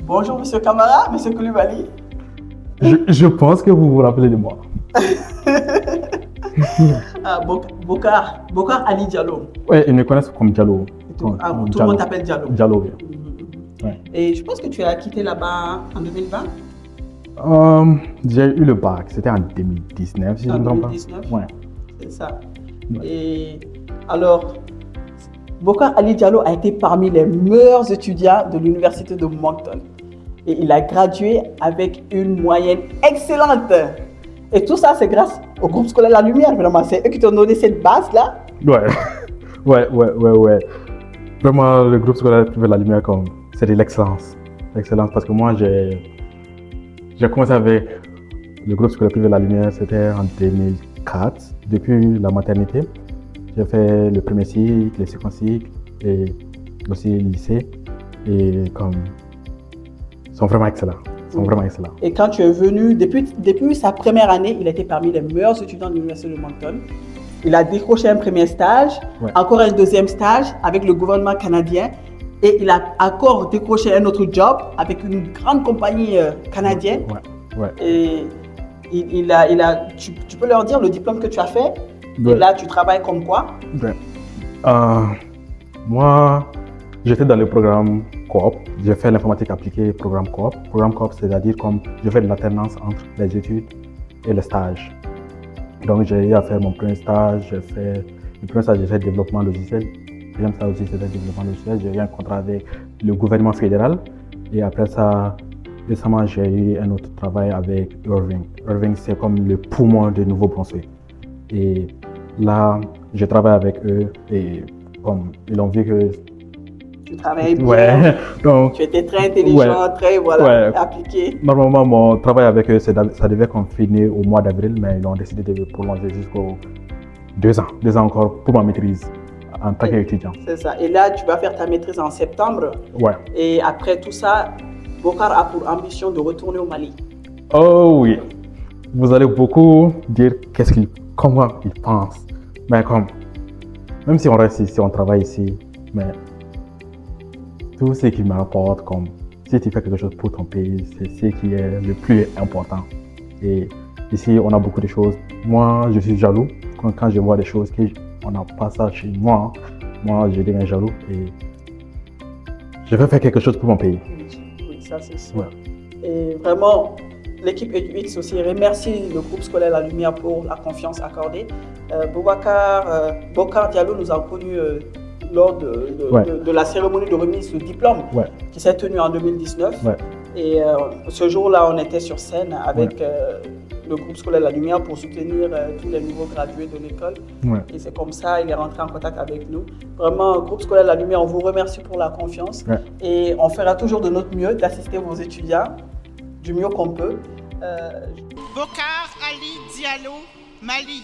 Bonjour, monsieur Camara, monsieur Koulibaly. Je pense que vous vous rappelez de moi. Bokar Ali Diallo. Oui, ils me connaissent comme Diallo. Tout le monde t'appelle Diallo. Diallo, oui. Ouais. Et je pense que tu as quitté là-bas en 2020. J'ai eu le bac, c'était en 2019, si je ne me trompe pas. 2019, ouais. C'est ça. Ouais. Et alors, Bokar Ali Diallo a été parmi les meilleurs étudiants de l'université de Moncton. Et il a gradué avec une moyenne excellente. Et tout ça, c'est grâce au groupe scolaire La Lumière, vraiment. C'est eux qui t'ont donné cette base-là. Ouais. Vraiment, le groupe scolaire privé La Lumière, c'est de l'excellence. L'excellence, parce que moi, j'ai commencé avec le groupe scolaire privé La Lumière, c'était en 2004, depuis la maternité. J'ai fait le premier cycle, le second cycle, et aussi le lycée. Et ils sont vraiment excellents. Et quand tu es venu, depuis sa première année, il était parmi les meilleurs étudiants de l'université de Moncton. Il a décroché un premier stage, encore un deuxième stage avec le gouvernement canadien. Et il a encore décroché un autre job avec une grande compagnie canadienne. Ouais. Et tu peux leur dire le diplôme que tu as fait. Ouais. Et là, tu travailles comme quoi? Moi, j'étais dans le programme coop. J'ai fait l'informatique appliquée programme coop. Programme coop, c'est-à-dire comme je fais de l'alternance entre les études et le stage. Donc, j'ai eu à faire mon premier stage. J'ai fait développement logiciel. Deuxième stage aussi, c'était développement logiciel. J'ai eu un contrat avec le gouvernement fédéral. Et après ça, récemment, j'ai eu un autre travail avec Irving. Irving, c'est comme le poumon de Nouveau-Brunswick. Et là, je travaille avec eux et comme ils ont vu que tu travaillais bien, donc, tu étais très intelligent, très appliqué. Normalement, mon travail avec eux, ça devait finir au mois d'avril, mais ils ont décidé de prolonger jusqu'aux 2 ans. 2 ans encore pour ma maîtrise en tant qu'étudiant. C'est ça. Et là, tu vas faire ta maîtrise en septembre. Ouais. Et après tout ça, Bokar a pour ambition de retourner au Mali. Oh oui. Vous allez beaucoup dire comment ils pensent. Mais même si on reste ici, on travaille ici, mais tout ce qui m'apporte, si tu fais quelque chose pour ton pays, c'est ce qui est le plus important. Et ici, on a beaucoup de choses. Moi, je suis jaloux quand je vois des choses qu'on n'a pas ça chez moi. Moi, je deviens jaloux et je veux faire quelque chose pour mon pays. Oui, ça c'est sûr. Ouais. Et vraiment, l'équipe EduX aussi remercie le groupe scolaire La Lumière pour la confiance accordée. Bokar Diallo nous a connus lors de la cérémonie de remise de diplôme qui s'est tenue en 2019. Ouais. Et ce jour-là, on était sur scène avec le groupe scolaire La Lumière pour soutenir tous les nouveaux gradués de l'école. Ouais. Et c'est comme ça qu'il est rentré en contact avec nous. Vraiment, groupe scolaire La Lumière, on vous remercie pour la confiance. Ouais. Et on fera toujours de notre mieux d'assister vos étudiants du mieux qu'on peut. Bokar Ali Diallo, Mali.